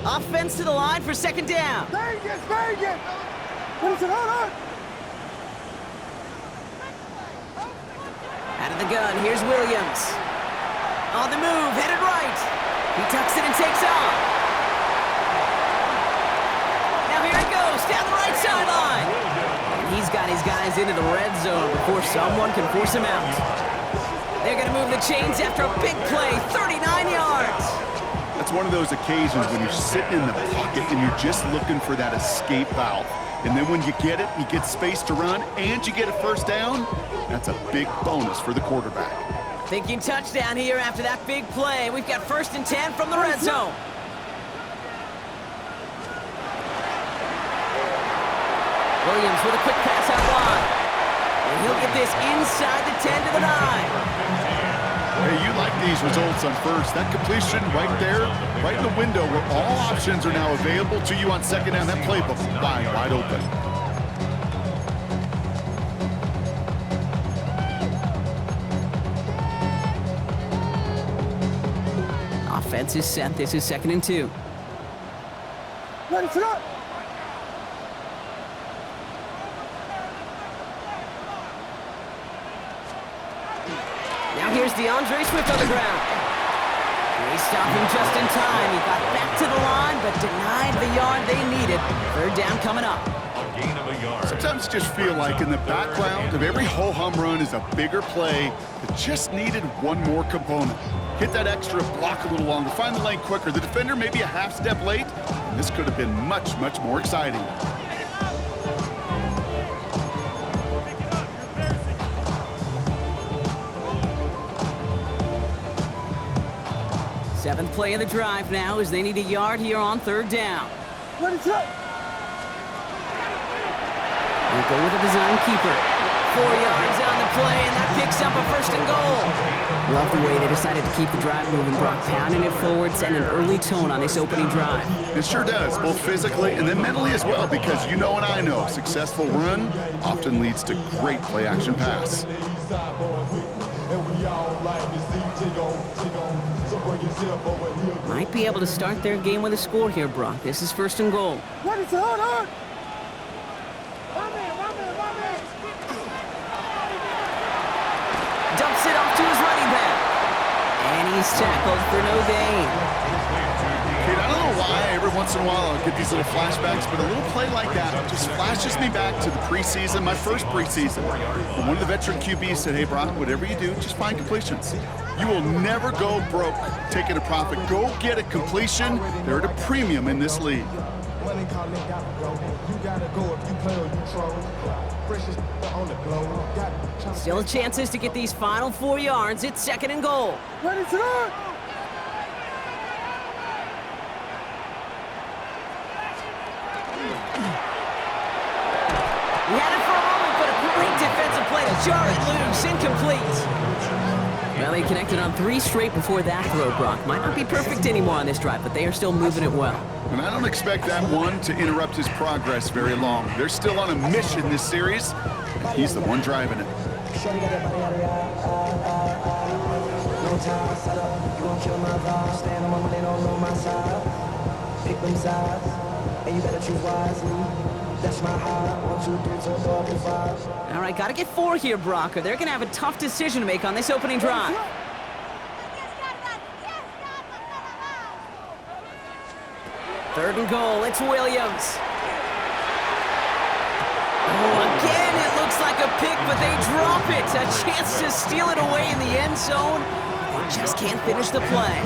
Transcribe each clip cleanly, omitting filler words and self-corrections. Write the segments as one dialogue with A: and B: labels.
A: Offense to the line for second down.
B: Vegas! Vegas! Hold on!
A: Out of the gun, here's Williams. On the move, headed right. He tucks it and takes off. Now here he goes, down the right sideline. And he's got his guys into the red zone before someone can force him out. They're going to move the chains after a big play, 39 yards.
C: That's one of those occasions when you're sitting in the pocket and you're just looking for that escape valve. And then when you get it, you get space to run, and you get a first down, that's a big bonus for the quarterback.
A: Thinking touchdown here after that big play. We've got 1st and 10 from the red zone. Williams with a quick pass out wide. And he'll get this inside the 10 to the 9.
C: Hey, you like these results on first. That completion right there, right in the window where all options are now available to you on second down. That playbook wide open.
A: Offense is set. This is 2nd and 2.
B: Ready, set up!
A: Now here's DeAndre Swift on the ground. They stopped him just in time. He got back to the line, but denied the yard they needed. 3rd down coming up.
C: Sometimes you just feel like in the background of every ho-hum run is a bigger play that just needed one more component. Hit that extra block a little longer, find the lane quicker. The defender maybe a half step late, and this could have been much, much more exciting.
A: Seventh play of the drive now as they need a yard here on 3rd down.
B: Ready, set up!
A: They go with a design keeper. 4 yards on the play, and that picks up a 1st and goal. Love the way they decided to keep the drive moving, Brock, pounding it forward, setting an early tone on this opening drive.
C: It sure does, both physically and then mentally as well, because you know and I know, successful run often leads to great play-action pass.
A: Might be able to start their game with a score here, Brock. This is 1st and goal.
B: Ready, set up!
A: Dumps it off to his running back. And he's tackled for no gain.
C: Kid, I don't know why every once in a while I'll get these little flashbacks, but a little play like that just flashes me back to the preseason, my first preseason. And one of the veteran QBs said, hey, Brock, whatever you do, just find completions. You will never go broke taking a profit. Go get a completion. They're at a premium in this league.
A: Still chances to get these final 4 yards. It's 2nd and goal.
B: Ready, set up!
A: He had it for a moment, but a great defensive play to jar it loose. Incomplete. Well, he connected on 3 straight before that throw, Brock. Might not be perfect anymore on this drive, but they are still moving it well.
C: And I don't expect that one to interrupt his progress very long. They're still on a mission this series, and he's the one driving it.
A: All right, got to get 4 here, Brock, or they're going to have a tough decision to make on this opening drive. Third and goal, it's Williams. Oh, again, it looks like a pick, but they drop it. A chance to steal it away in the end zone. They just can't finish the play.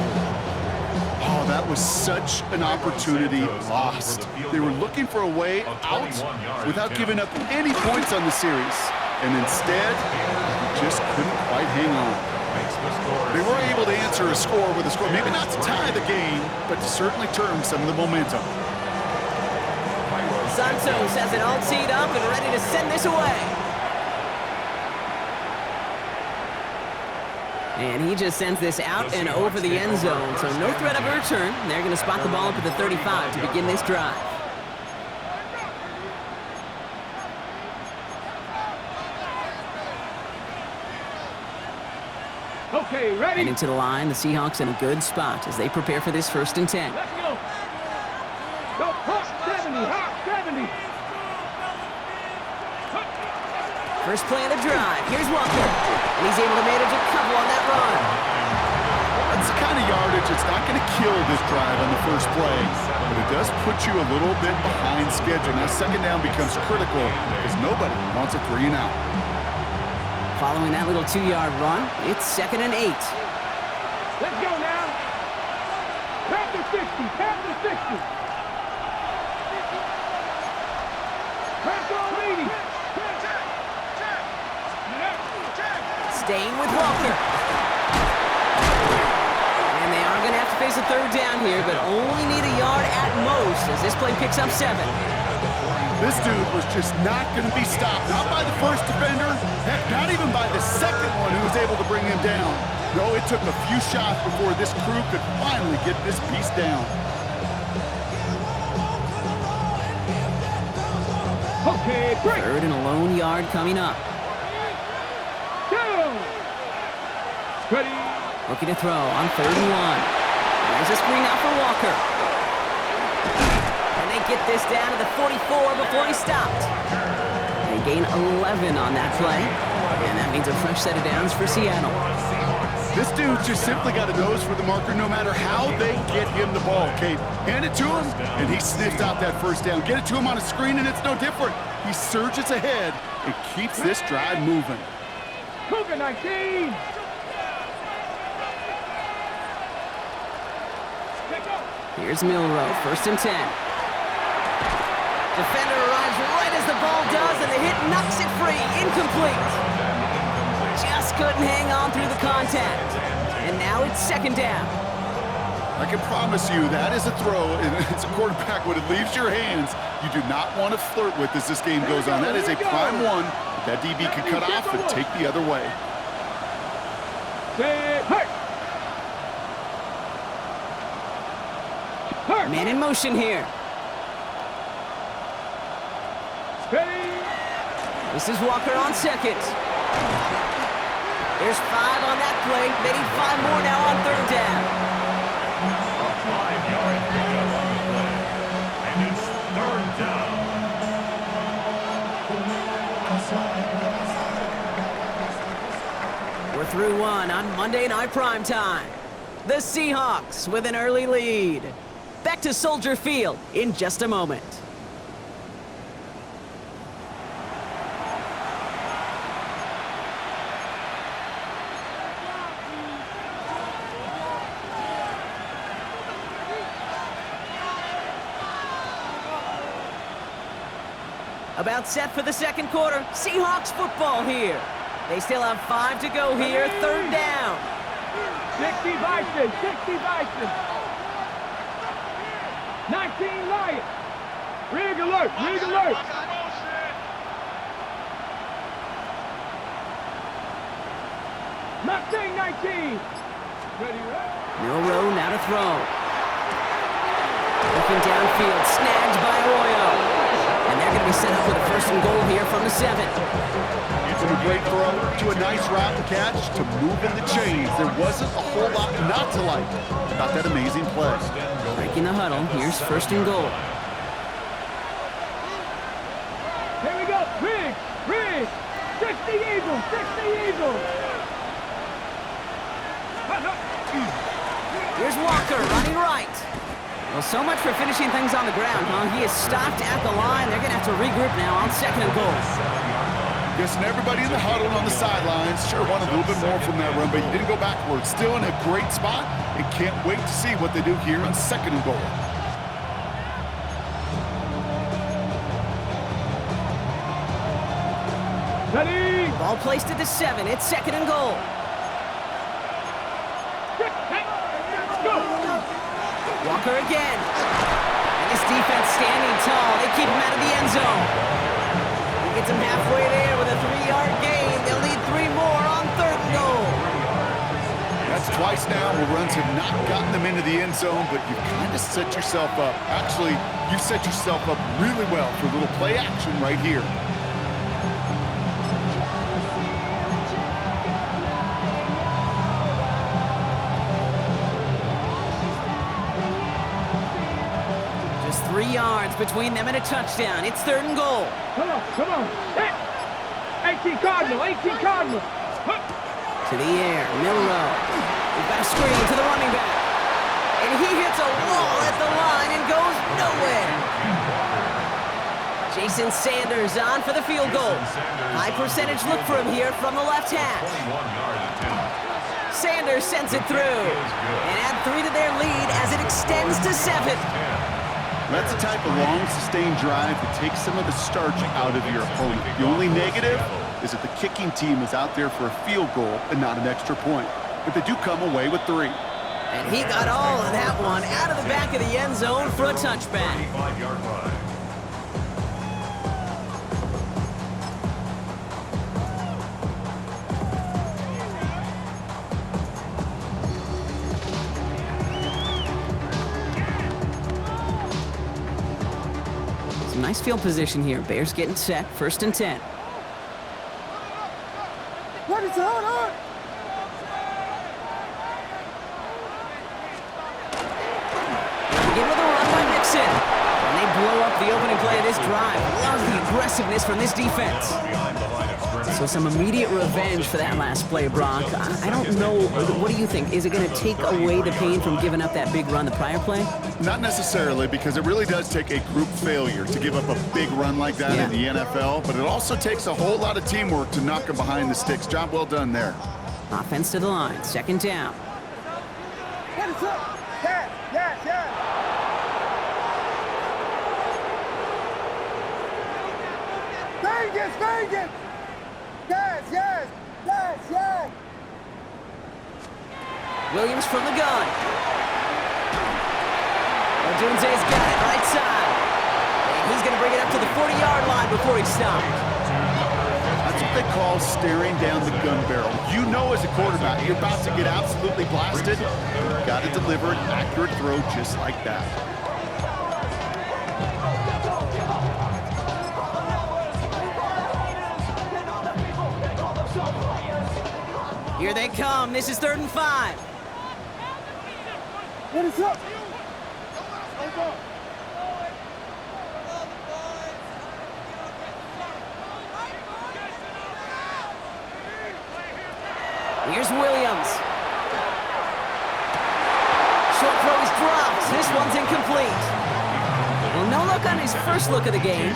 C: Oh, that was such an opportunity lost. They were looking for a way out without giving up any points on the series. And instead, just couldn't quite hang on. They were able to answer a score with a score, maybe not to tie the game, but to certainly turn some of the momentum.
A: Santos has it all teed up and ready to send this away. And he just sends this out and over the end zone, so no threat of a return. They're going to spot the ball up at the 35 to begin this drive.
B: Okay, ready?
A: And into the line, the Seahawks in a good spot as they prepare for this 1st and 10.
B: Let's go.
A: First play of the drive. Here's Walker. And he's able to manage a couple on that run.
C: That's the kind of yardage that's not going to kill this drive on the first play, but it does put you a little bit behind schedule. Now second down becomes critical because nobody wants a 3 and out.
A: Following that little 2-yard run, it's 2nd and 8.
B: Let's go now. Tap the 60. Tap the 60. Press on leading.
A: Staying with Walker. And they are going to have to face a 3rd down here, but only need a yard at most as this play picks up 7.
C: This dude was just not going to be stopped, not by the first defender, heck, not even by the second one who was able to bring him down. No, it took a few shots before this crew could finally get this piece down.
B: Okay, break.
A: 3rd and a lone yard coming up.
B: Down. Ready.
A: Looking to throw on 3rd and 1. There's a screen out for Walker. And they get this down to the 44 before he stopped. They gain 11 on that play. And that means a fresh set of downs for Seattle.
C: This dude just simply got a nose for the marker no matter how they get him the ball, Kate. Hand it to him, and he sniffs out that first down. Get it to him on a screen, and it's no different. He surges ahead and keeps this drive moving.
B: Cougar 19.
A: Here's Milrow, 1st and 10. Defender arrives right as the ball does, and the hit knocks it free. Incomplete. Just couldn't hang on through the contact. And now it's 2nd down.
C: I can promise you that is a throw, and it's a quarterback when it leaves your hands, you do not want to flirt with as this game goes on. That is a prime one that DB could cut off and take the other way.
A: Man in motion here. This is Walker on 2nd. There's 5 on that play. They need 5 more now on 3rd down.
D: A 5-yard pickup on the play. And it's 3rd down.
A: We're through 1 on Monday Night Primetime. The Seahawks with an early lead. Back to Soldier Field in just a moment. About set for the 2nd quarter. Seahawks football here. They still have 5 to go here. 3rd down.
B: 60 Bison. 60 Bison. 19 Lions. Rig alert. Rig alert. Mustang 19. Ready, right?
A: Milrow now to throw. Looking downfield. Snagged by Arroyo. And they're going to be set up with a 1st and goal here from the 7.
C: From a great throw to a nice route and catch to moving the chains. There wasn't a whole lot not to like about that amazing play.
A: Breaking the huddle. Here's 1st and goal.
B: Here we go. Rig. Rig. 60 Eagles. 60 Eagles.
A: Here's Walker running right. Well, so much for finishing things on the ground, huh? He is stopped at the line. They're going to have to regroup now on 2nd and goal.
C: Guessing everybody in the huddle on the sidelines sure wanted a little bit more from that run, but you didn't go backwards. Still in a great spot and can't wait to see what they do here on 2nd and goal.
B: Ready.
A: Ball placed at the 7. It's 2nd and goal.
B: Go.
A: Walker again. And this defense standing tall. They keep him out of the end zone. He gets him halfway there with a 3-yard gain. They'll need 3 more on 3rd and goal.
C: That's twice now where runs have not gotten them into the end zone, but you kind of set yourself up. Actually, you set yourself up really well for a little play action right here.
A: Just 3 yards between them and a touchdown. It's 3rd and goal.
B: Come on. Come on. Hey. 18 Cardinal, 18 Cardinal.
A: To the air, middle row. We've got a screen to the running back. And he hits a wall at the line and goes nowhere. Jason Sanders on for the field goal. High percentage look for him here from the left hash. Sanders sends it through. And add 3 to their lead as it extends to 7.
C: That's the type of long, sustained drive that takes some of the starch out of your opponent. The only negative is that the kicking team is out there for a field goal and not an extra point. But they do come away with 3.
A: And he got all of that one out of the back of the end zone for a touchback.
D: 25-yard line.
A: Some nice field position here. Bears getting set. 1st and 10.
B: What is on?
A: Begin with a run by Nixon. And they blow up the opening play of this drive. Love the aggressiveness from this defense. So some immediate revenge for that last play, Brock. I don't know. What do you think? Is it going to take away the pain from giving up that big run the prior play?
C: Not necessarily, because it really does take a group failure to give up a big run like that in the NFL, but it also takes a whole lot of teamwork to knock them behind the sticks. Job well done there.
A: Offense to the line. 2nd down.
B: What is up? Yes. Vegas. Yes.
A: Williams from the gun. Odunze's got it right side. And he's going to bring it up to the 40-yard line before he stopped.
C: That's what they call staring down the gun barrel. You know as a quarterback, you're about to get absolutely blasted. You've got to deliver an accurate throw just like that.
A: Here they come. This is 3rd and 5.
B: What is up?
A: Here's Williams. Short throw is dropped. This one's incomplete. Well, no luck on his first look of the game.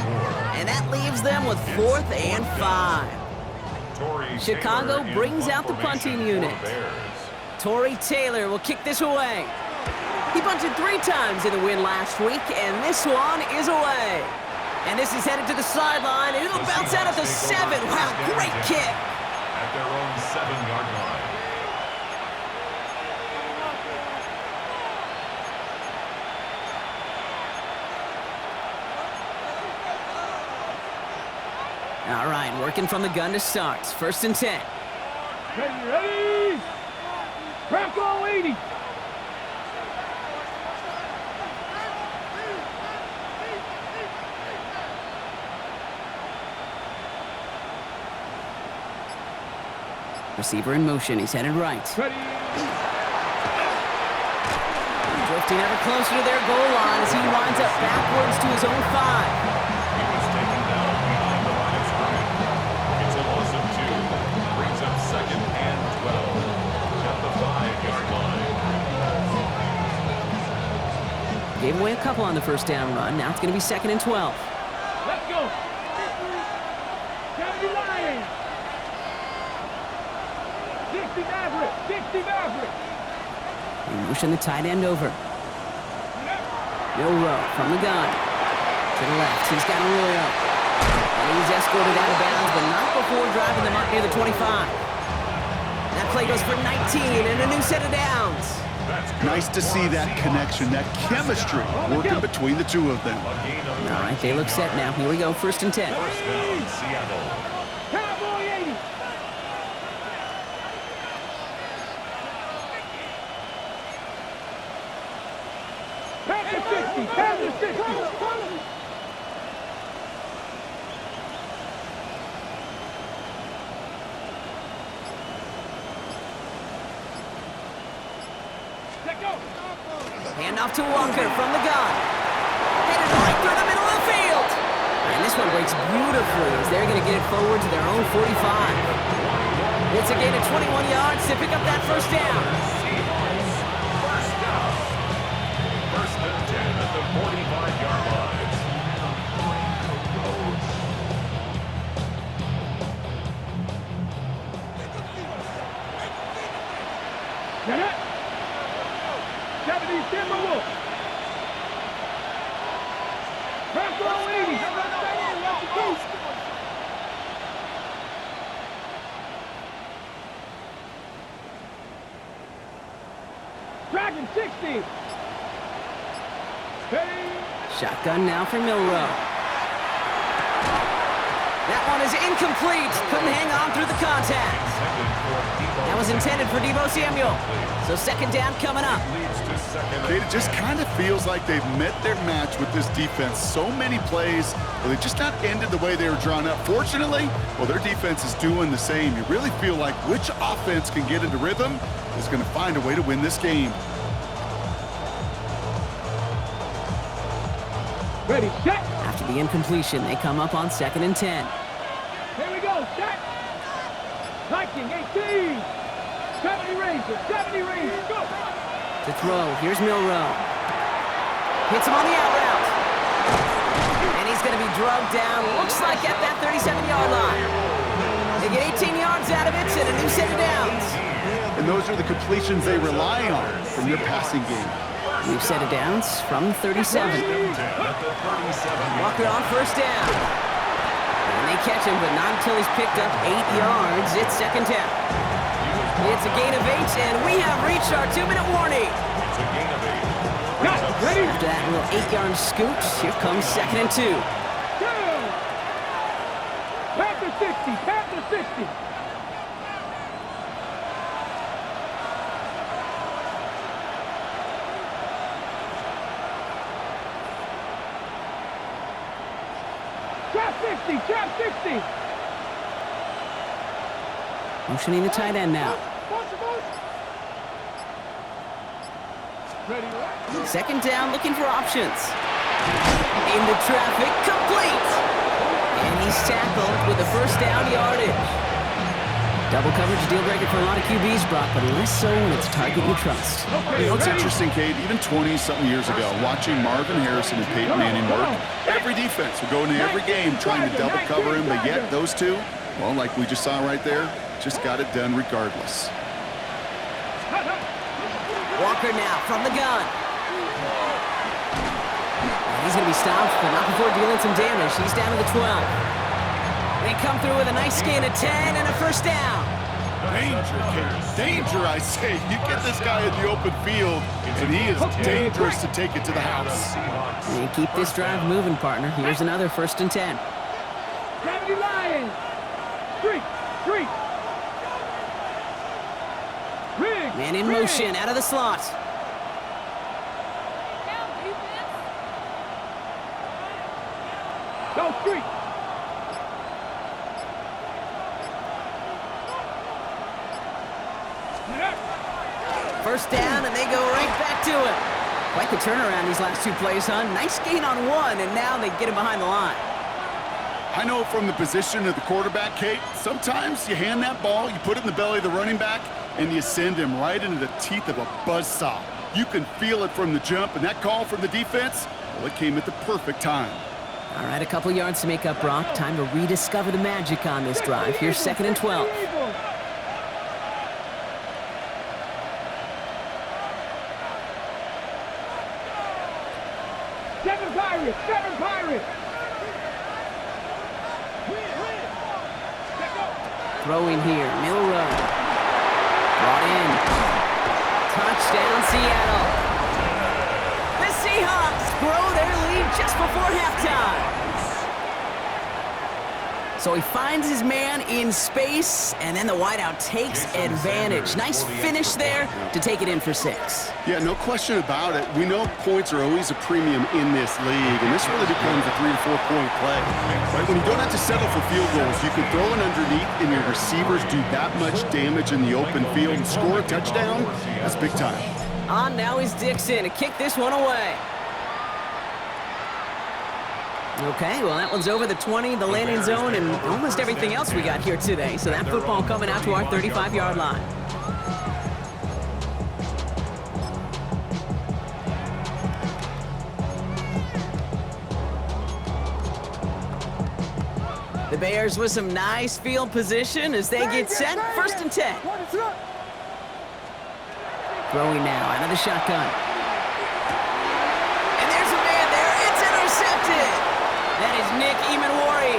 A: And that leaves them with 4th and 5. Chicago brings out the punting unit. Torrey Taylor will kick this away. He punted 3 times in the win last week, and this one is away. And this is headed to the sideline, and it'll bounce out at the 7. Wow, great kick.
D: At their own 7-yard line.
A: All right, working from the gun to start. 1st and 10.
B: Ready? Crack all 80.
A: Receiver in motion. He's headed right.
B: Ready?
A: Drifting ever closer to their goal line as he winds up backwards to his own 5.
D: He was taken down behind the line of scrimmage. It's a loss of 2. Brings up 2nd and 12. At the 5-yard line.
A: Gave away a couple on the 1st down run. Now it's going to be 2nd and 12.
B: Let's go. Kennedy Lions. 60 Maverick.
A: They motion the tight end over. Milrow from the gun. To the left. He's got Arroyo. And he's escorted out of bounds, but not before driving them up near the 25. That play goes for 19 and a new set of downs.
C: Nice to see that connection, that chemistry working between the two of them.
A: All right, they look set now. Here we go, 1st and 10.
D: First down, Seattle.
B: Cowboy 80. Panther 60.
A: Hand off to Walker from the gun. Headed right through the middle of the field. And this this one breaks beautifully as they're going to get it forward to their own 45. It's a gain of 21 yards to pick up that first down.
D: First down. First and 10 at the 45-yard line.
B: Get it. 70 Timberwolves. Press low 80. Dragon 60.
A: Shotgun now for Milrow. That one is incomplete. Couldn't hang on through the contact. That was intended for Deebo Samuel. So second down coming up.
C: Kate, it just kind of feels like they've met their match with this defense. So many plays, well, they just not ended the way they were drawn up. Fortunately, well, their defense is doing the same. You really feel like which offense can get into rhythm is going to find a way to win this game.
B: Ready, set.
A: After the incompletion, they come up on 2nd and 10.
B: Here we go, set. Viking 18. 70 Rangers, 70 Rangers, go.
A: To throw, here's Milrow. Hits him on the out route. And he's going to be drugged down, looks like at that 37-yard line. They get 18 yards out of it and a new set of downs.
C: And those are the completions they rely on from their passing game.
A: New set of downs from 37. Walker on first down. And they catch him, but not until he's picked up 8 yards. It's second down. It's a gain of 8, and we have reached our 2-minute warning.
D: It's a gain of 8.
B: Ready.
A: After that little 8-yard scoot, here comes 2nd and 2.
B: Panther 60, Panther 60. Trap 60, trap 60.
A: Motioning the tight end now.
B: Ready, right?
A: Second down, looking for options. Into traffic, complete! And he's tackled with a first down yardage. Double coverage deal breaker for a lot of QBs, Brock, but less so when it's a target you trust.
C: You know, it's interesting, Kate, even 20-something years ago, watching Marvin Harrison and Peyton Manning work, every defense would go into every game trying to double cover him, but yet those two, well, like we just saw right there, just got it done regardless.
A: Walker now from the gun. And he's going to be stopped, but not before dealing some damage. He's down to the 12. They come through with a nice gain of 10 and a first down.
C: Danger, Kate. Danger, I say. You get this guy in the open field, and he is dangerous to take it to the house.
A: And keep this drive moving, partner. Here's another 1st and 10.
B: 70 Lions. 3.
A: Man in motion, out of the slot.
B: Go street.
A: First down, and they go right back to it. Quite the turnaround these last 2 plays, huh? Nice gain on 1, and now they get him behind the line.
C: I know from the position of the quarterback, Kate, sometimes you hand that ball, you put it in the belly of the running back, and you send him right into the teeth of a buzzsaw. You can feel it from the jump, and that call from the defense, well, it came at the perfect time.
A: All right, a couple yards to make up, Brock. Time to rediscover the magic on this drive. Here's 2nd and 12.
B: Seven Pirates.
A: Throwing here, Milrow. Brought in. Touchdown, Seattle. The Seahawks grow their lead just before halftime. So he finds his man in space, and then the wideout takes advantage. Nice finish there to take it in for 6.
C: Yeah, no question about it. We know points are always a premium in this league, and this really becomes a 3 to 4 point play. Right? When you don't have to settle for field goals, you can throw it underneath, and your receivers do that much damage in the open field and score a touchdown. That's big time.
A: On now is Dixon to kick this one away. Okay, well, that one's over the 20, the landing zone, and almost everything else we got here today. So that football coming out to our 35-yard line. The Bears with some nice field position as they get set. 1st and 10. Throwing now out of the shotgun. And there's a man there. It's intercepted. That is Nick Emanwari.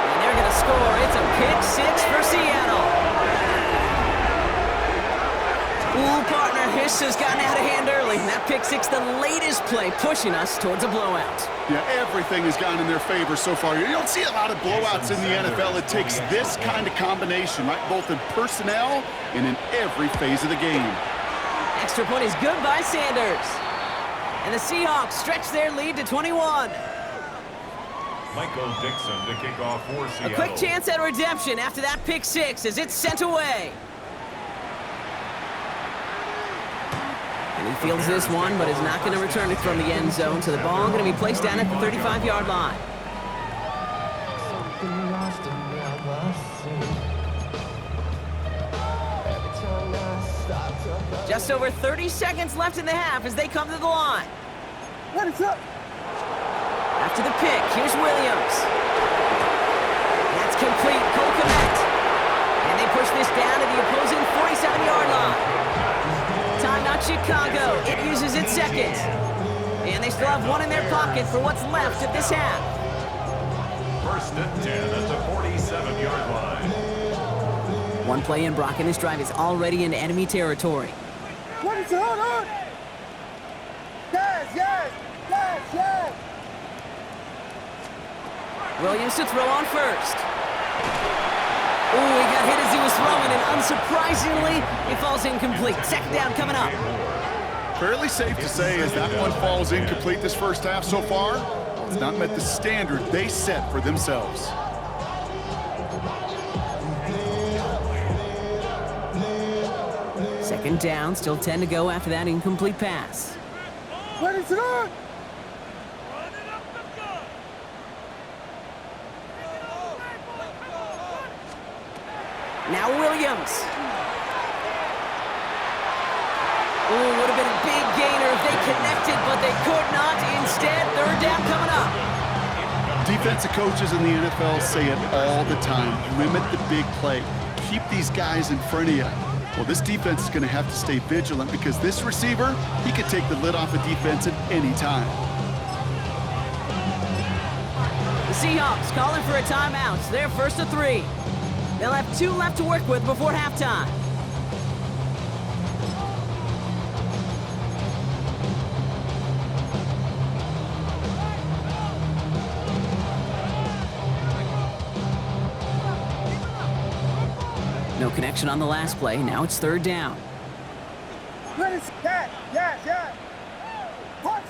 A: And they're going to score. It's a pick 6 for Seattle. Ooh, partner, Hiss has gotten out of hand early. That pick 6, the latest play, pushing us towards a blowout.
C: Yeah, everything has gone in their favor so far. You don't see a lot of blowouts in the NFL. It takes this kind of combination, right? Both in personnel and in every phase of the game.
A: Extra point is good by Sanders. And the Seahawks stretch their lead to 21.
D: Michael Dixon to kick off for Seattle.
A: A quick chance at redemption after that pick 6 as it's sent away. And he fields this one, but is not going to return it from the end zone. So the ball going to be placed down at the 35-yard line. Just over 30 seconds left in the half as they come to the line.
B: What is up?
A: After the pick, here's Williams. That's complete. Cole Kmet. And they push this down to the opposing 47-yard line. Timeout Chicago. It uses its second. And they still have one in their pocket for what's left of this half.
D: 1st and 10 at the 47-yard line.
A: One play in, Brock, and this drive is already into enemy territory.
B: What is it? Hold on. Yes.
A: Williams to throw on first. Ooh, he got hit as he was throwing, and unsurprisingly, he falls incomplete. 2nd down coming up.
C: Fairly safe to say as that one falls incomplete this first half so far, it's not met the standard they set for themselves.
A: Second down, still 10 to go after that incomplete pass.
B: What is it on?
A: Now Williams. Ooh, would have been a big gainer if they connected, but they could not. Instead, 3rd down coming up.
C: Defensive coaches in the NFL say it all the time. Limit the big play. Keep these guys in front of you. Well, this defense is going to have to stay vigilant because this receiver, he could take the lid off a defense at any time.
A: The Seahawks calling for a timeout. They're 1st and 3. They'll have 2 left to work with before halftime. No connection on the last play. Now it's 3rd down.
B: What is that? Yes. Punch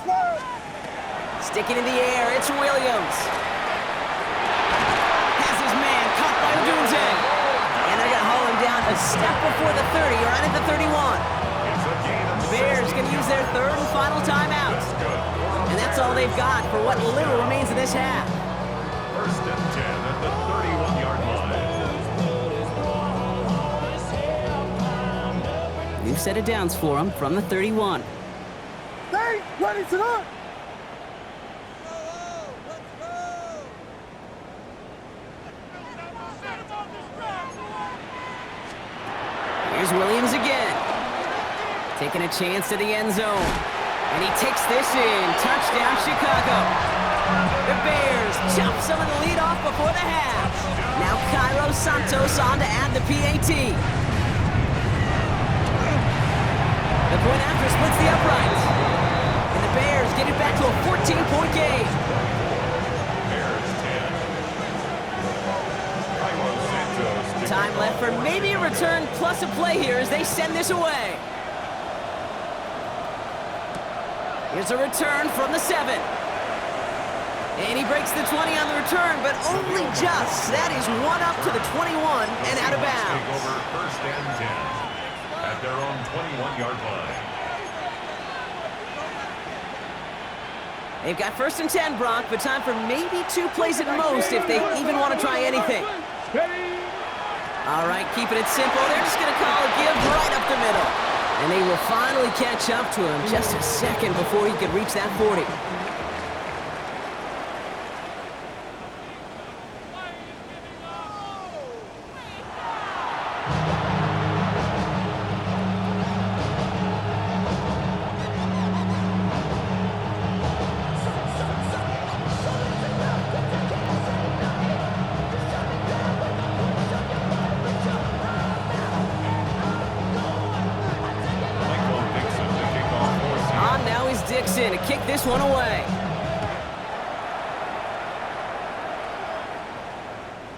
B: first.
A: Sticking in the air, it's Williams. Has his man caught by Odunze. And they're going to haul him down a step before the 30, or right at the 31. The Bears going to use their 3rd and final timeout. And that's all they've got for what little remains of this half.
D: 1st and 10 at the 31-yard line.
A: New set of downs for them from the 31.
B: Hey, what is it on?
A: Here's Williams again. Taking a chance to the end zone. And he takes this in. Touchdown, Chicago. The Bears chop some of the lead off before the half. Now Cairo Santos on to add the PAT. The point after splits the uprights. And the Bears get it back to a 14-point game.
D: Bears 10. Cairo Santos.
A: Time left for maybe a return plus a play here as they send this away. Here's a return from the 7. And he breaks the 20 on the return, but only just. That is one up to the 21 and out of bounds.
D: Take over 1st and 10 at their own 21-yard line.
A: They've got 1st and 10, Brock, but time for maybe 2 plays at most if they even want to try anything. All right, keeping it simple. They're just going to call a give right up the middle. And they will finally catch up to him just a second before he could reach that 40. Dixon to kick this one away.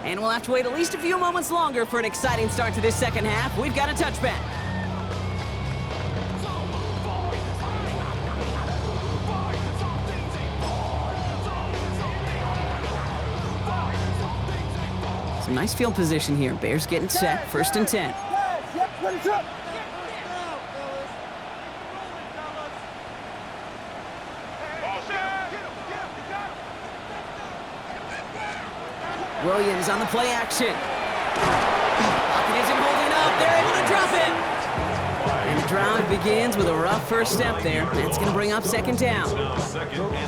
A: And we'll have to wait at least a few moments longer for an exciting start to this second half. We've got a touchback. Some nice field position here. Bears getting set. 1st and 10. Williams on the play action. Pocket isn't holding up. They're able to drop it. And the drive begins with a rough first step there. That's going to bring up 2nd down.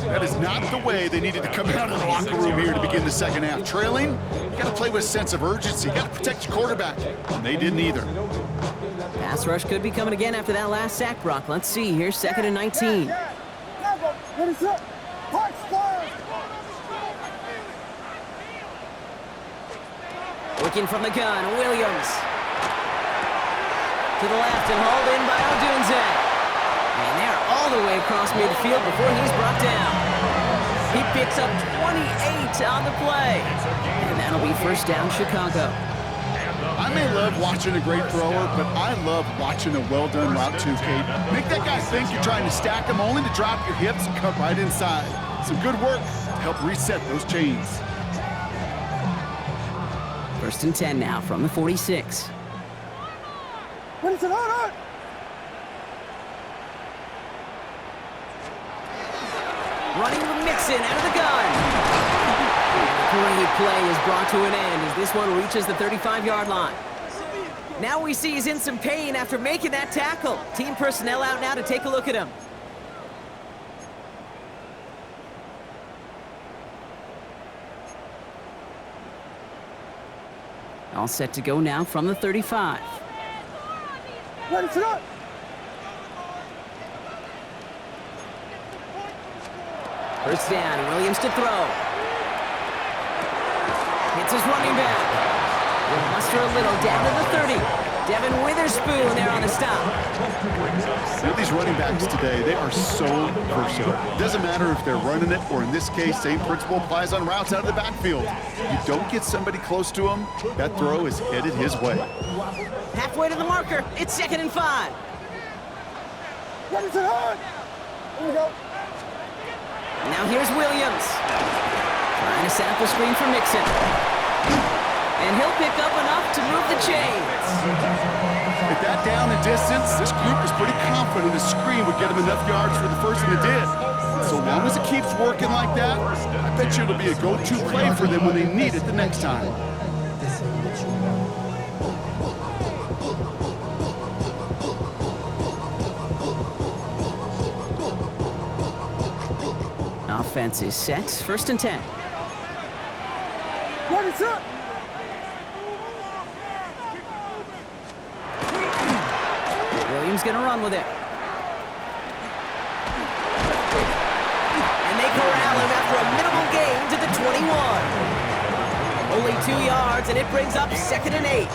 C: That is not the way they needed to come out of the locker room here to begin the second half. Trailing, you got to play with a sense of urgency. You got to protect your quarterback. And they didn't either.
A: Pass rush could be coming again after that last sack, Brock. Let's see. Here's 2nd and 19. Looking from the gun, Williams. To the left and hauled in by Odunze. And they're all the way across midfield before he's brought down. He picks up 28 on the play. And that'll be 1st down, Chicago.
C: I may love watching a great thrower, but I love watching a well-done route too, Kate. Make that guy think you're trying to stack him only to drop your hips and cut right inside. Some good work to help reset those chains.
A: 1st and 10 now from the 46. Running with Mixon out of the gun. Great play is brought to an end as this one reaches the 35-yard line. Now we see he's in some pain after making that tackle. Team personnel out now to take a look at him. All set to go now from the 35. First down, Williams to throw. Hits his running back. Will muster a little down to the 30. Devin Witherspoon there on the stop.
C: You know, these running backs today, they are so versatile. It doesn't matter if they're running it, or in this case, same principle applies on routes out of the backfield. You don't get somebody close to him, that throw is headed his way.
A: Halfway to the marker, it's 2nd and 5.
B: Here we go.
A: Now here's Williams. Trying to set up a screen for Mixon. And he'll pick up enough to move the chains.
C: At that down and distance, this group was pretty confident the screen would get him enough yards for the first, and it did. So long as it keeps working like that, I bet you it'll be a go-to play for them when they need it the next time.
A: Offense is set. 1st and 10.
B: What is up?
A: Williams going to run with it. And they corral him after a minimal gain to the 21. Only 2 yards, and it brings up 2nd and 8.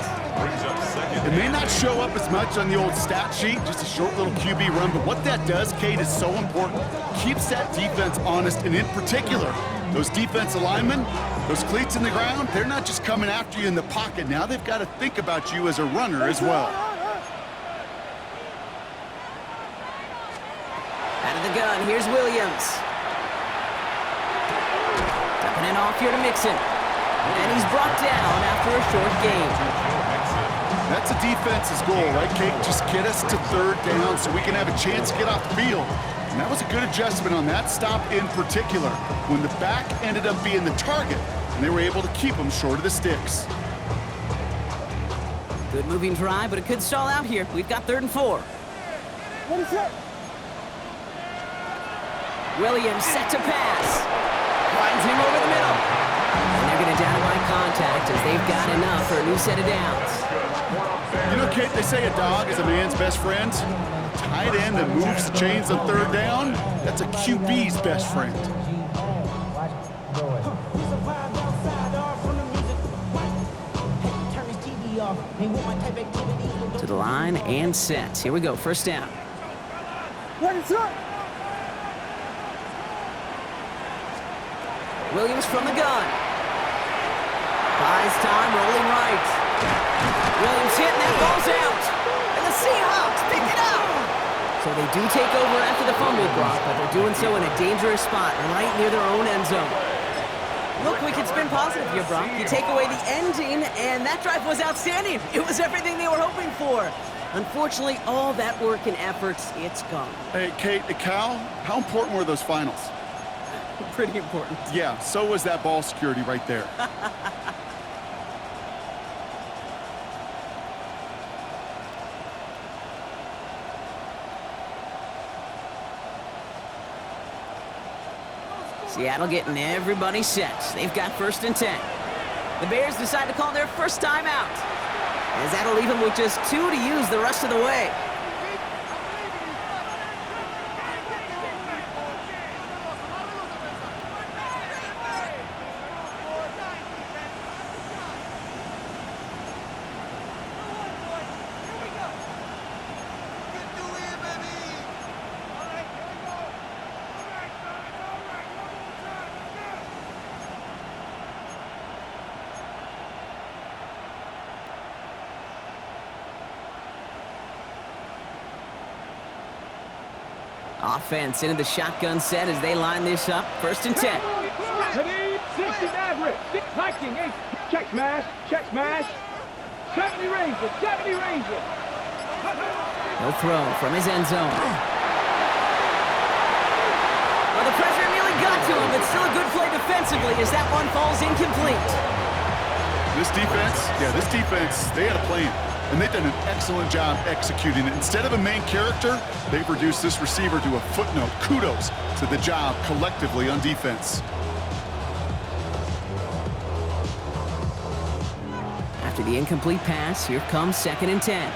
C: It may not show up as much on the old stat sheet, just a short little QB run, but what that does, Kate, is so important. Keeps that defense honest, and in particular, those defensive linemen, those cleats in the ground, they're not just coming after you in the pocket. Now they've got to think about you as a runner as well.
A: Out of the gun, here's Williams. Ducking it off here to Mixon. And he's brought down after a short gain.
C: That's a defense's goal, right, Kate? Just get us to 3rd down so we can have a chance to get off the field. And that was a good adjustment on that stop in particular, when the back ended up being the target, and they were able to keep him short of the sticks.
A: Good moving drive, but it could stall out here. We've got 3rd and 4.
B: What is that?
A: Williams set to pass. Finds him over the middle. And they're going to down by contact as they've got enough for a new set of downs.
C: You know, Kate, they say a dog is a man's best friend. A tight end that moves the chains on 3rd down, that's a QB's best friend.
A: To the line and set. Here we go, 1st down.
B: What is that?
A: Williams from the gun. Buys time, rolling right. Williams hitting, that ball's out. And the Seahawks pick it up. So they do take over after the fumble, Brock, but they're doing so in a dangerous spot right near their own end zone. Look, we can spin positive here, Brock. You take away the ending, and that drive was outstanding. It was everything they were hoping for. Unfortunately, all that work and efforts, it's gone.
C: Hey, Kate, Cal, how important were those finals?
A: Pretty important.
C: Yeah, so was that ball security right there.
A: Seattle getting everybody set. They've got 1st and 10. The Bears decide to call their first timeout, as that'll leave them with just 2 to use the rest of the way. Offense into the shotgun set as they line this up. 1st and 10.
B: 60 average. Hiking, 8. Check smash. Check smash. 70 Ranger. 70 Ranger.
A: No throw from his end zone. Well, the pressure nearly got to him, but still a good play defensively as that one falls incomplete.
C: This defense, they had a plan. And they've done an excellent job executing it. Instead of a main character, they've reduced this receiver to a footnote. Kudos to the job collectively on defense.
A: After the incomplete pass, here comes 2nd and 10.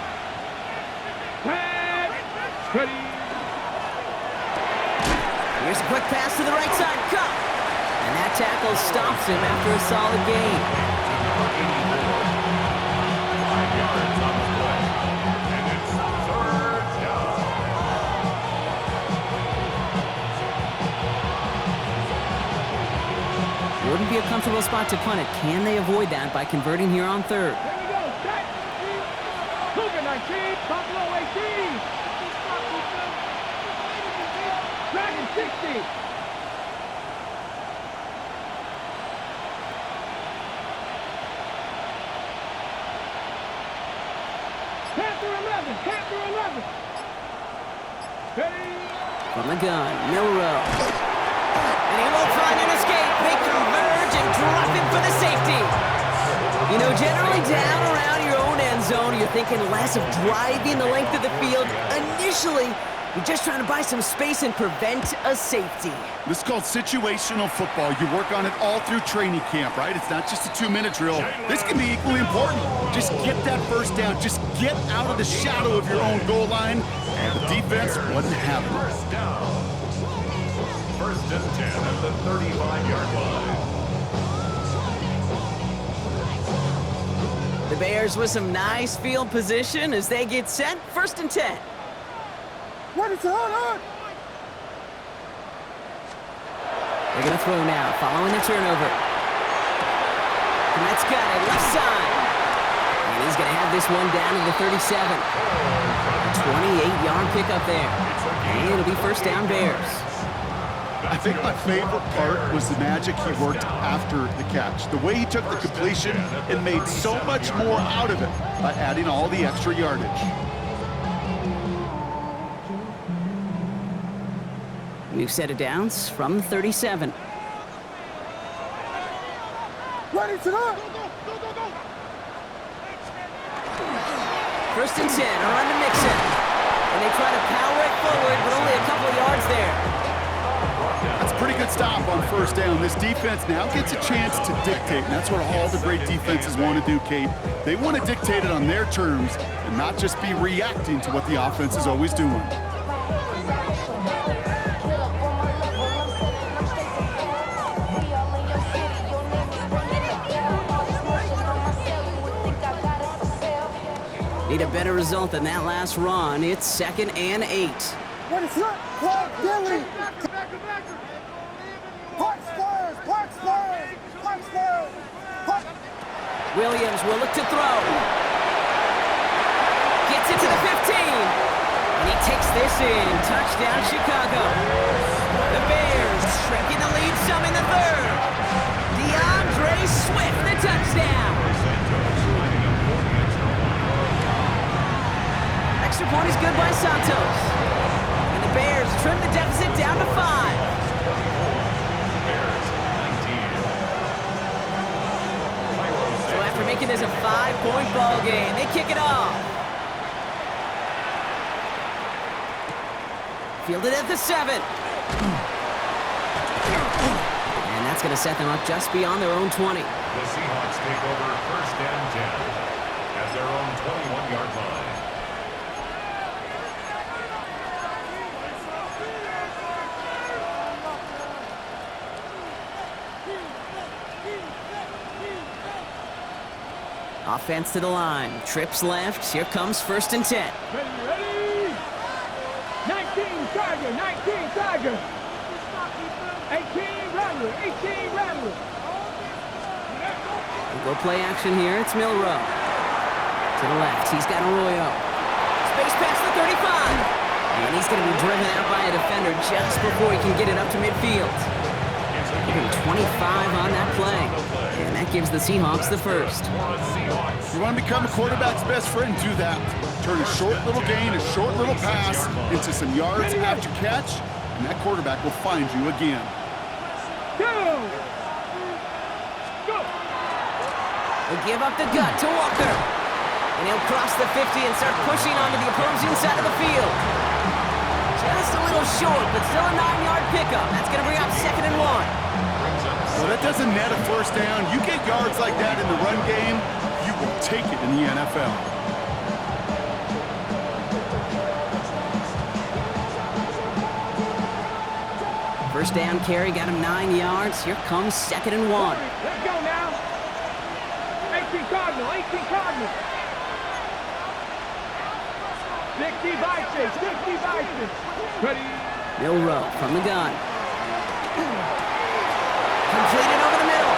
B: Ready.
A: Here's a quick pass to the right side. Cup. And that tackle stops him after a solid gain. Wouldn't be a comfortable spot to punt it. Can they avoid that by converting here on 3rd?
B: Here we go. Set. Cougar 19. Buffalo 18. Dragon 60. Panther 11. Panther 11. Ready.
A: From the gun, Milrow. And he won't find an escape. They converge and drop him for the safety. You know, generally down around your own end zone, you're thinking less of driving the length of the field. Initially, you're just trying to buy some space and prevent a safety.
C: This is called situational football. You work on it all through training camp, right? It's not just a 2-minute drill. This can be equally important. Just get that 1st down. Just get out of the shadow of your own goal line. And the defense wasn't having it.
D: 1st down. 1st and 10 at the 35-yard line.
A: The Bears with some nice field position as they get set. 1st and 10.
B: What is going on?
A: They're going to throw now, following the turnover. And that's got it, left side. And he's going to have this one down to the 37. 28-yard pickup there. And it'll be 1st down Bears.
C: I think my favorite part was the magic he worked after the catch. The way he took the completion and made so much more out of it by adding all the extra yardage.
A: New set of downs from the 37.
B: Ready to go.
A: First and 10, a run to Mixon. And they try to power it forward, but only a couple of yards there.
C: That's a pretty good stop on first down. This defense now gets a chance to dictate, and that's what all the great defenses want to do, Kate. They want to dictate it on their terms and not just be reacting to what the offense is always doing.
A: Need a better result than that last run. It's 2nd and 8.
B: What is up? Clark Billy. Park Spurs. Park Spurs. Park Spurs. Park.
A: Williams will look to throw. Gets it to the 15. And he takes this in. Touchdown, Chicago. The Bears shrinking the lead some in the 3rd. DeAndre Swift, the touchdown. Extra point is good by Santos. And the Bears trim the deficit down to 5. So after making this a 5-point ball game, they kick it off. Fielded at the 7. And that's going to set them up just beyond their own 20.
D: The Seahawks take over first and 10 at their own 21-yard line.
A: Offense to the line. Trips left. Here comes first and 10.
B: Ready. 19 Tiger. 19 Tiger. 18 Rattler. 18 Rattler.
A: We'll go play action here. It's Milrow. To the left. He's got Arroyo. Space past the 35. And he's going to be driven out by a defender just before he can get it up to midfield. Give him 25 on that play. And that gives the Seahawks the first.
C: You want to become a quarterback's best friend, do that. Turn a short little gain, a short little pass into some yards after catch, and that quarterback will find you again.
B: Go.
A: He'll give up the gut to Walker. And he'll cross the 50 and start pushing onto the opposing side of the field. Just a little short, but still a 9-yard pickup. That's going to bring up 2nd and 1.
C: Well, that doesn't net a first down. You get yards like that in the run game, you will take it in the NFL.
A: First down carry got him 9 yards. Here comes 2nd and 1.
B: Let's go now. 18 Cardinal. 18 Cardinal. 60 Vikings. 60 Vikings. Ready.
A: Milrow from the gun. Completed over the middle.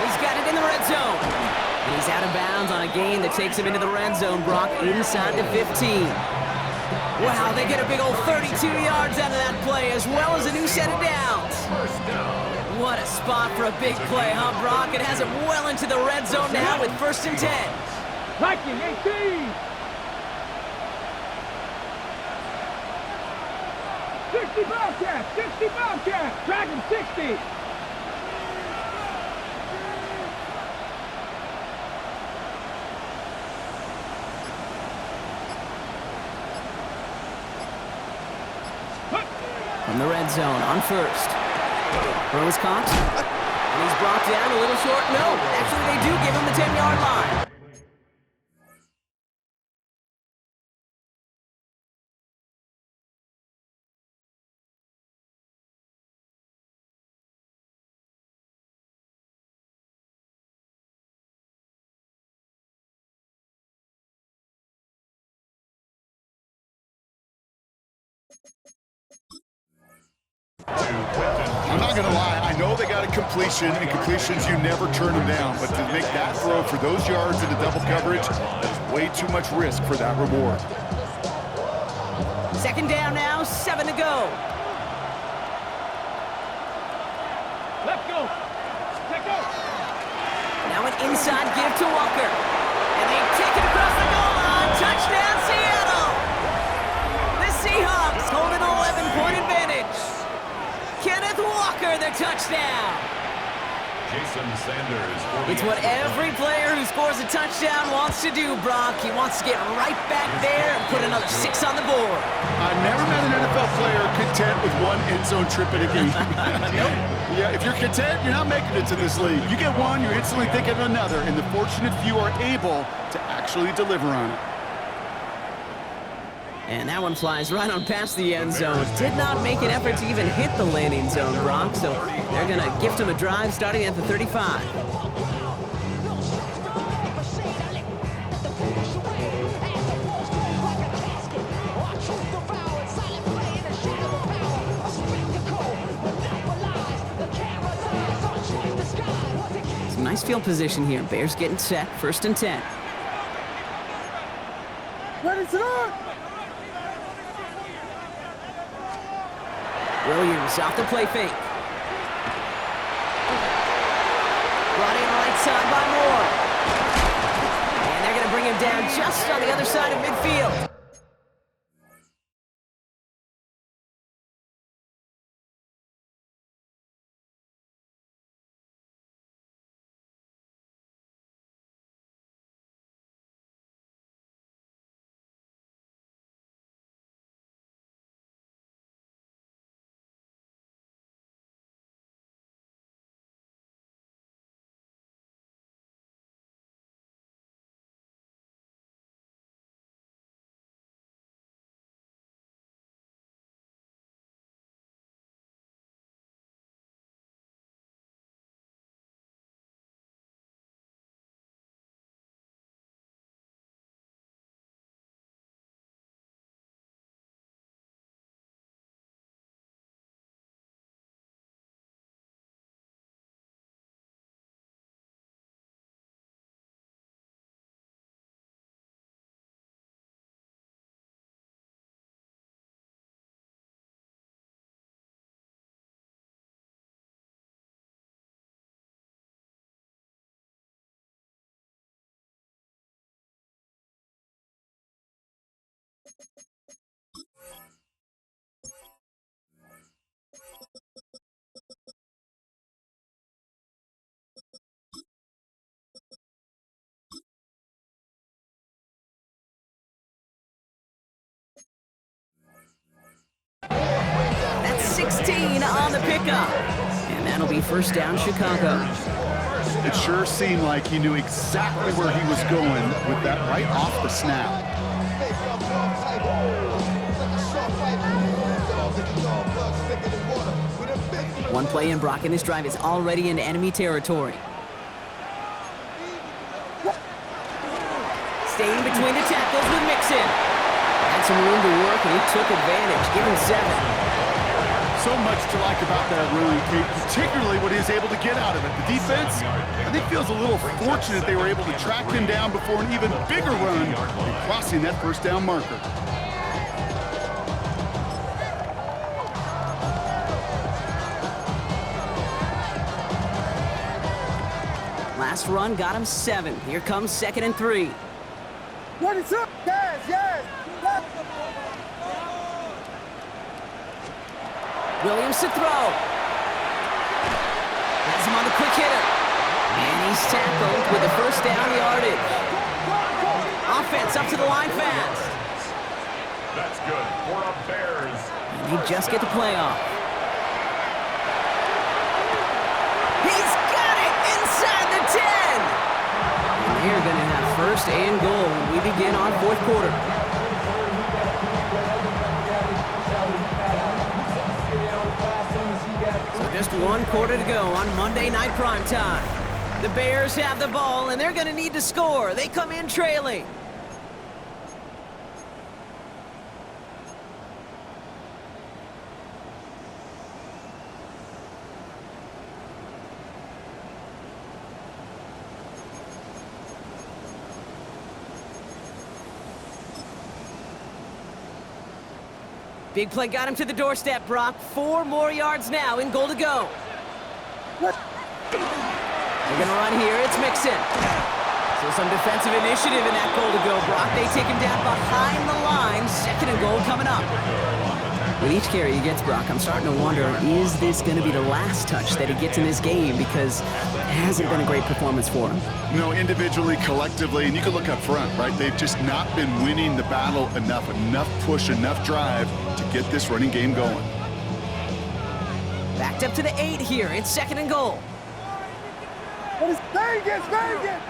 A: He's got it in the red zone. And he's out of bounds on a gain that takes him into the red zone. Brock inside the 15. Wow, they get a big old 32 yards out of that play, as well as a new set of downs. What a spot for a big play, huh, Brock? It has him well into the red zone now with first and 10.
B: Viking 18. 60 Bobcats. 60 Bobcats. Dragon 60.
A: From the red zone on first. Throw is caught. And he's brought down a little short. No, actually they do give him the 10-yard line.
C: I'm not going to lie. I know they got a completion, and completions, you never turn them down. But to make that throw for those yards into double coverage, there's way too much risk for that reward.
A: Second down now, 7 to go.
B: Let's go. Let's go.
A: Now an inside give to Walker. And they take it across the goal line. Touchdown, Seattle! The Seahawks hold an 11-point It's what every player who scores a touchdown wants to do, Brock. He wants to get right back there and put another 6 on the board.
C: I've never met an NFL player content with one end zone trip in a game. Yeah, if you're content, you're not making it to this league. You get one, you're instantly thinking of another, and the fortunate few are able to actually deliver on it.
A: And that one flies right on past the end zone. Did not make an effort to even hit the landing zone, Brock, so they're going to gift him a drive starting at the 35. Some nice field position here. Bears getting set, 1st and 10.
B: Ready to run!
A: Williams off the play fake. Brought in right side by Moore. And they're going to bring him down just on the other side of midfield. That's 16 on the pickup. And that'll be 1st down, Chicago.
C: It sure seemed like he knew exactly where he was going with that right off the snap.
A: One play in, Brock, and this drive is already into enemy territory. Staying between the tackles with Mixon. Had some room to work, and he took advantage, giving 7.
C: So much to like about that run, Kate, particularly what he was able to get out of it. The defense, I think, feels a little fortunate they were able to track him down before an even bigger run and crossing that 1st down marker.
A: Last run got him 7. Here comes 2nd and 3.
B: What is up? Yes, yes!
A: Williams to throw. Has him on the quick hitter. And he's tackled with the 1st down yardage. Offense up to the line fast.
D: That's good for the Bears.
A: And they just get the play off. He's got it inside the 10. And they're going to have 1st and goal when we begin our 4th quarter. Just 1 quarter to go on Monday Night Primetime. The Bears have the ball, and they're going to need to score. They come in trailing. Big play got him to the doorstep, Brock. 4 more yards now, in goal to go. They're going to run here. It's Mixon. So some defensive initiative in that goal to go, Brock. They take him down behind the line. 2nd and goal coming up. With each carry he gets, Brock, I'm starting to wonder, is this going to be the last touch that he gets in this game? Because it hasn't been a great performance for him.
C: No, individually, collectively, and you can look up front, right? They've just not been winning the battle enough push, enough drive to get this running game going.
A: Backed up to the 8 here. It's 2nd and goal.
B: It's Vegas, Vegas!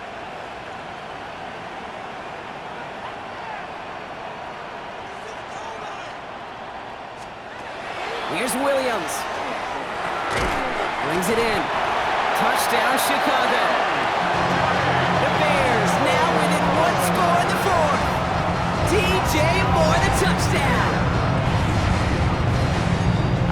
A: Here's Williams. Brings it in. Touchdown, Chicago. The Bears now within 1 score in the 4th. DJ Moore, the touchdown.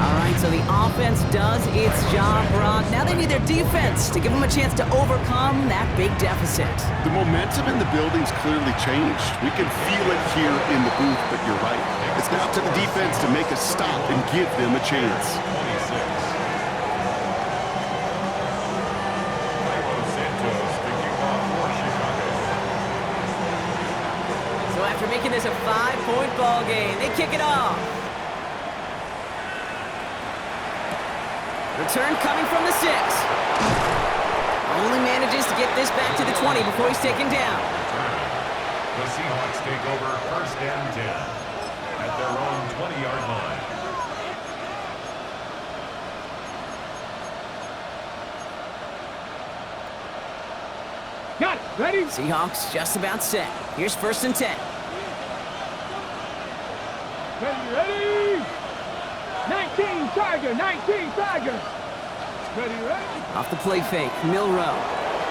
A: All right, so the offense does its job, Brock. Now they need their defense to give them a chance to overcome that big deficit.
C: The momentum in the building's clearly changed. We can feel it here in the booth, but you're right. It's now up to the defense to make a stop and give them a chance.
D: 26. Santos, the kickoff for Chicago.
A: So after making this a 5-point ball game, they kick it off. Return coming from the 6. Only manages to get this back to the 20 before he's taken down.
D: The Seahawks take over 1st and 10 at their own 20-yard line.
B: Got it. Ready?
A: Seahawks just about set. Here's 1st and 10.
B: Ready? 19 Tiger, 19 Tiger. Ready?
A: Off the play fake, Milrow.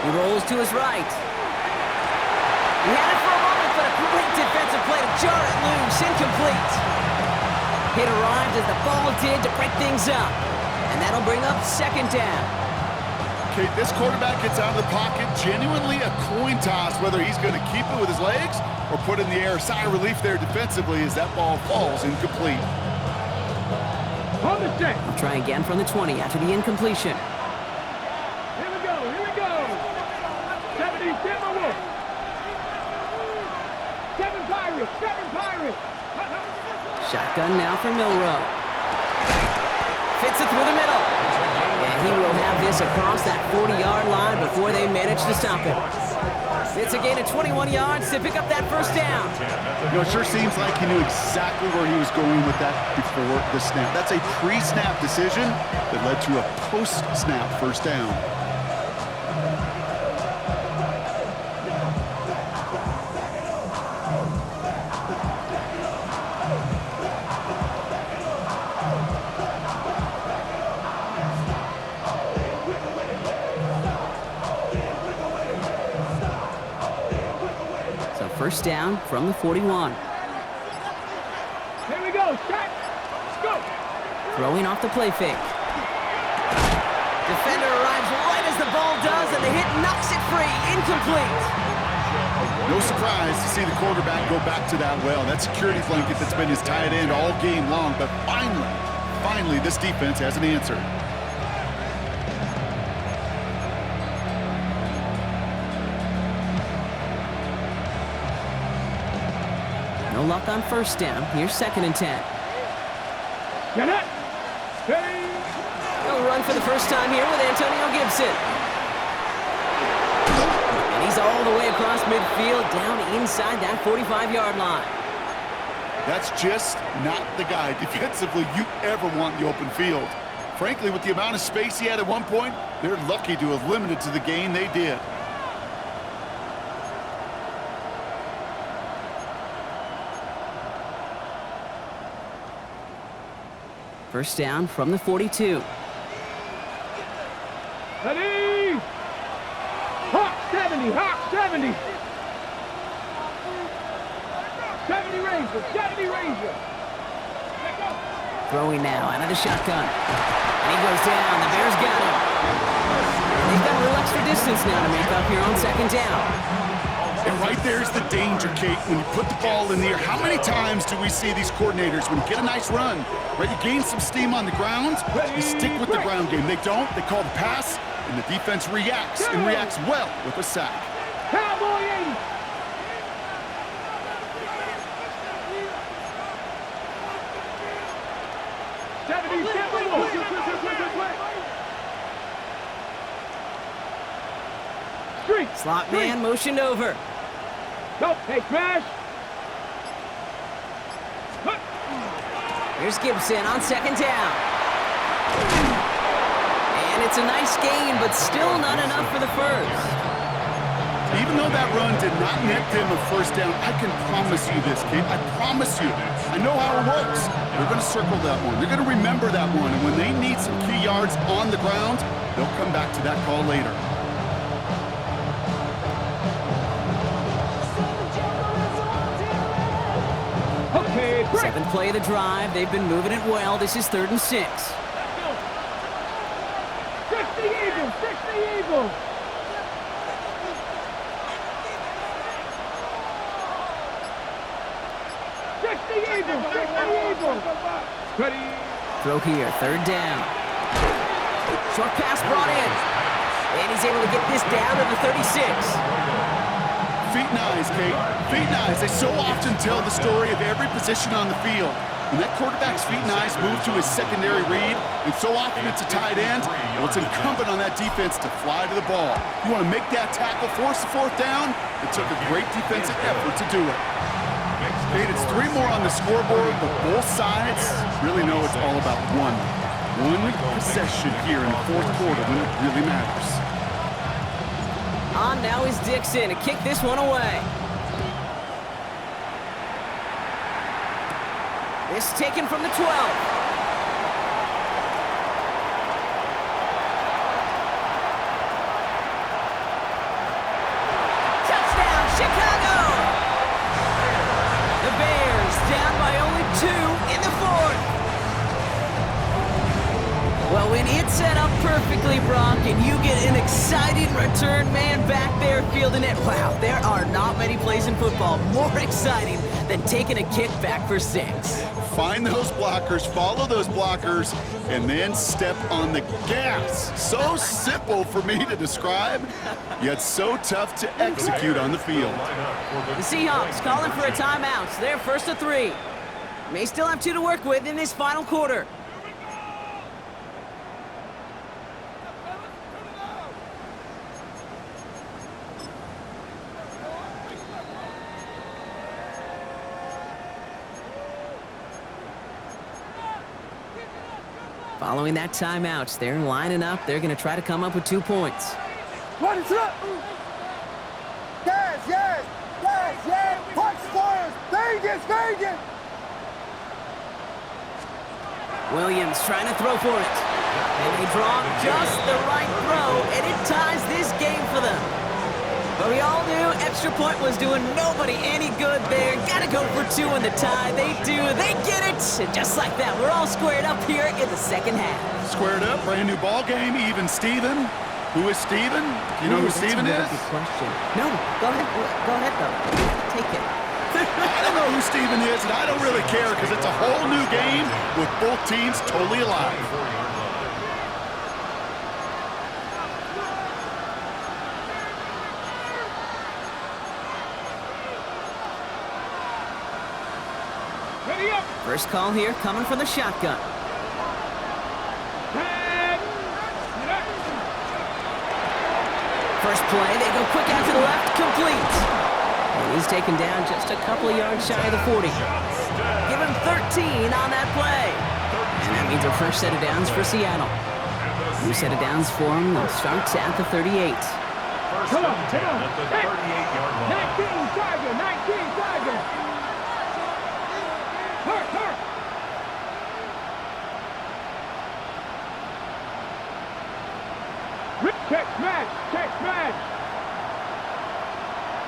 A: He rolls to his right. He had it for a moment, but a great defensive play to jar it loose. Incomplete. Hit arrived as the ball did to break things up. And that'll bring up 2nd down.
C: Okay, this quarterback gets out of the pocket, genuinely a coin toss, whether he's going to keep it with his legs or put it in the air. Sigh of relief there defensively as that ball falls incomplete.
B: On the set.
A: I'll try again from the 20 after the incompletion.
B: Here we go, here we go. 70 Timberwolves. 7 Pirates, 7 Pirates.
A: Shotgun now for Milrow. Fits it through the middle. And he will have this across that 40-yard line before they manage to stop him. It's a gain of 21 yards to pick up that 1st down.
C: You know, it sure seems like he knew exactly where he was going with that before the snap. That's a pre-snap decision that led to a post-snap 1st down.
A: So 1st down from the 41.
B: Here we go, set, go.
A: Throwing off the play fake. Defender arrives right as the ball does, and the hit knocks it free. Incomplete.
C: No surprise to see the quarterback go back to that well. That security blanket that's been his tight end all game long, but finally, this defense has an answer.
A: No luck on 1st down. Here's 2nd and 10.
B: Get it. Ready.
A: He'll run for the first time here with Antonio Gibson. And he's all the way across midfield, down inside that 45-yard line.
C: That's just not the guy defensively you ever want in the open field. Frankly, with the amount of space he had at one point, they're lucky to have limited to the gain they did.
A: First down from the 42.
B: Ready. Hawk 70, Hawk 70. 70 Ranger, 70 Ranger.
A: Throwing now out of the shotgun. And he goes down. The Bears got him. And they've got a little extra distance now to make up here on 2nd down.
C: And right there's the danger, Kate, when you put the ball in the air. How many times do we see these coordinators, when you get a nice run, right, you gain some steam on the ground, you stick with the ground game. They don't, they call the pass, and the defense reacts, and reacts well with a sack.
B: Cowboy 80.
A: Slot man motioned over.
B: Go, hey, smash.
A: Here's Gibson on second down. And it's a nice gain, but still not enough for the first.
C: Even though that run did not net them a first down, I can promise you this, kid. I promise you. I know how it works. They're going to circle that one. They're going to remember that one. And when they need some key yards on the ground, they'll come back to that call later.
B: Okay, break.
A: Seventh play of the drive. They've been moving it well. This is 3rd and 6.
B: Fix the Eagles. Fix the Eagles. Fix the Eagles. Fix the Eagles. Ready.
A: Throw here, 3rd down. Short pass brought in. And he's able to get this down to the 36.
C: Feet and eyes, Kate. Feet and eyes. They so often tell the story of every position on the field. When that quarterback's feet and eyes move to his secondary read, and so often it's a tight end, well, it's incumbent on that defense to fly to the ball. You want to make that tackle, force the 4th down? It took a great defensive effort to do it. Kate, it's 3 more on the scoreboard, but both sides really know it's all about one possession here in the 4th quarter when it really matters.
A: On now is Dixon to kick this one away. This taken from the 12. Touchdown, Chicago! The Bears down by only 2 in the 4th. Well, when it's set up perfectly, Brock, and you get an exciting return man back there fielding it, wow, there are not many plays in football more exciting than taking a kick back for 6.
C: Find those blockers, follow those blockers, and then step on the gas. So simple for me to describe, yet so tough to execute on the field.
A: The Seahawks calling for a timeout. They're 1st and 3. May still have 2 to work with in this final quarter. Following that timeout, they're lining up. They're going to try to come up with 2 points.
B: What is up? Yes, yes, yes, yes. Punch scorers. Vegas, Vegas.
A: Williams trying to throw for it. And they draw just the right throw, and it ties this game for them. But we all knew extra point was doing nobody any good there. Got to go for 2 in the tie. They do. They get it. And just like that, we're all squared up here in the 2nd half.
C: Squared up, brand new ball game, even Steven. Who is Steven? You know who Steven is?
A: Good question. No, go ahead. Go ahead, though. Take it.
C: I don't know who Steven is, and I don't really care because it's a whole new game with both teams totally alive.
B: Ready up.
A: First call here coming from the shotgun. First play, they go quick out to the left, complete. And he's taken down just a couple of yards shy of the 40. Give him 13 on that play. And that means a fresh set of downs for Seattle. New set of downs for him. They'll start at the 38.
B: Come on, come on.
D: At the 38-yard line.
B: 19 Tiger, 19 Tiger. Hurt, hurt. Rip, check, smash, check, smash.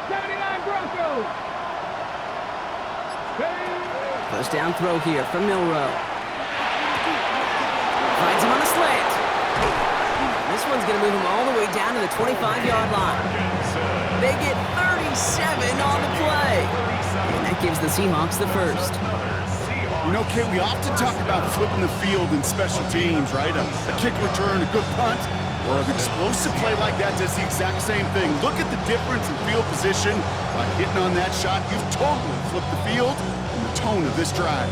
B: 79 Broncos.
A: First down throw here from Milrow. Finds him on the slant. This one's going to move him all the way down to the 25-yard line. They get 37 on the play. And that gives the Seahawks the first.
C: You know, Kate, we often talk about flipping the field in special teams, right? A kick return, a good punt, or an explosive play like that does the exact same thing. Look at the difference in field position. By hitting on that shot, you've totally flipped the field and the tone of this drive.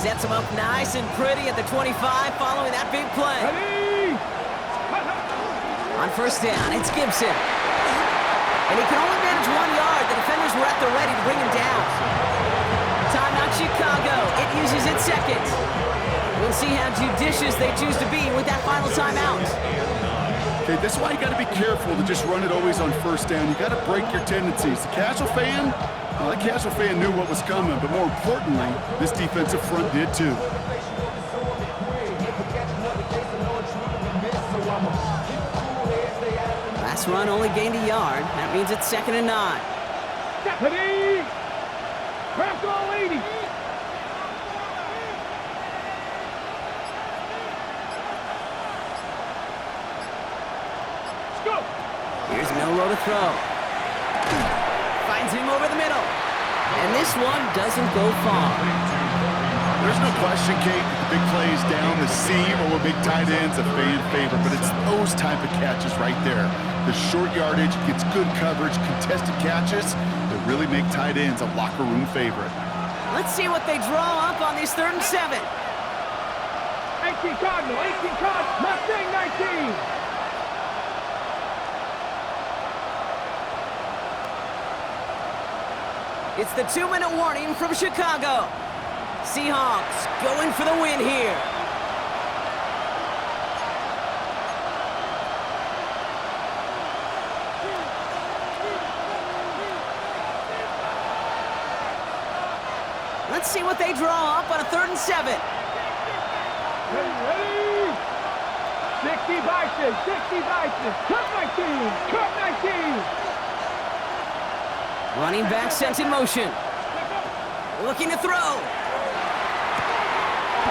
A: Sets him up nice and pretty at the 25 following that big play.
B: Ready?
A: On first down, it's Gibson. And he can only manage 1 yard. The defenders were at the ready to bring him down. Timeout Chicago. It uses its second. We'll see how judicious they choose to be with that final timeout.
C: Okay, this is why you got to be careful to just run it always on first down. You got to break your tendencies. The casual fan, well, the casual fan knew what was coming, but more importantly, this defensive front did too.
A: Last run only gained a yard. That means it's 2nd and 9.
B: Deputy! Craft all 80! Go!
A: Here's Milroe to throw. Finds him over the middle. And this one doesn't go far.
C: There's no question, Kate, the big plays down the seam or big tight ends, a fan favorite, but it's those type of catches right there. The short yardage, gets good coverage, contested catches that really make tight ends a locker room favorite.
A: Let's see what they draw up on this 3rd and 7.
B: 18 Cardinal, 18 Cardinal, Mustang 19!
A: It's the 2-minute warning from Chicago. Seahawks going for the win here. Let's see what they draw up on a 3rd and 7.
B: Ready? 60 Bison, 60 Bison, cut 19, cut 19!
A: Running back sent in motion. Looking to throw.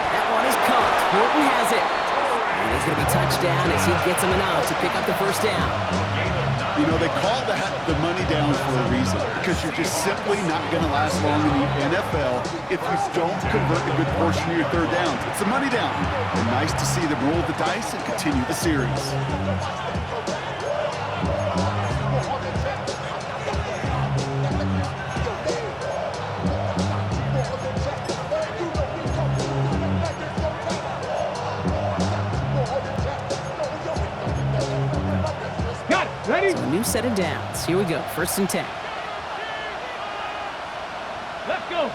A: That one is caught. Horton has it. And he's going to be touchdown as he gets him enough to pick up the first down.
C: You know, they call the money down for a reason, because you're just simply not going to last long in the NFL if you don't convert a good portion of your 3rd downs. It's a money down. And nice to see them roll the dice and continue the series.
B: Ready?
A: So a new set of downs. Here we go. 1st and 10.
B: Let's go!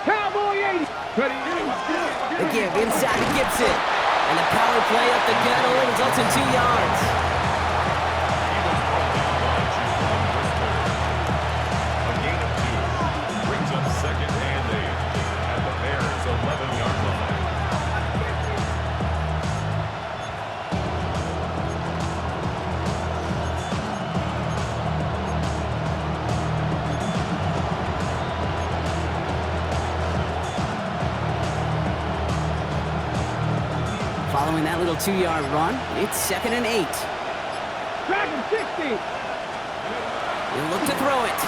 B: Cowboy 80! Ready?
A: The give inside to Gibson. And the power play up the gut only results in 2 yards.
D: A gain of 2 brings up 2nd and 8 at the Bears' 11-yard line.
A: Following that little 2-yard run, it's 2nd and 8.
B: Dragon 60!
A: He'll look to throw it.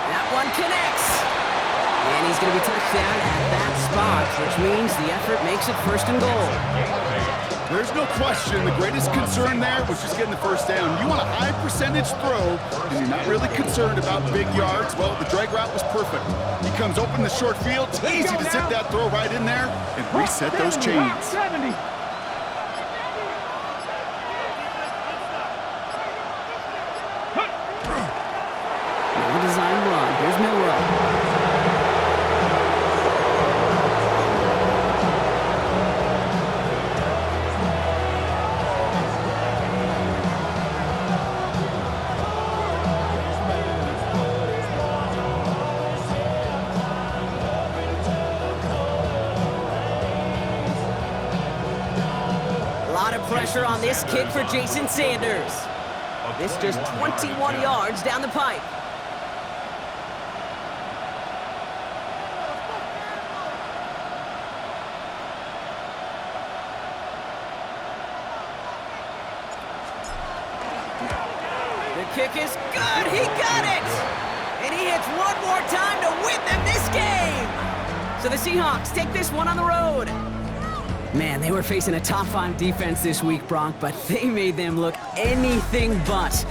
A: That one connects. And he's going to be touched down at that spot, which means the effort makes it 1st and goal.
C: There's no question. The greatest concern there was just getting the first down. You want a high percentage throw, and you're not really concerned about big yards. Well, the drag route was perfect. He comes open the short field. It's easy to zip that throw right in there and reset those chains.
B: 70!
A: Well-designed run. Here's Milroe. Pressure on this kid for Jason Sanders. This just 21 yards down the pipe. The kick is good. He got it. And he hits one more time to win them this game. So the Seahawks take this one on the road. Man, they were facing a top 5 defense this week, Bronk, but they made them look anything but.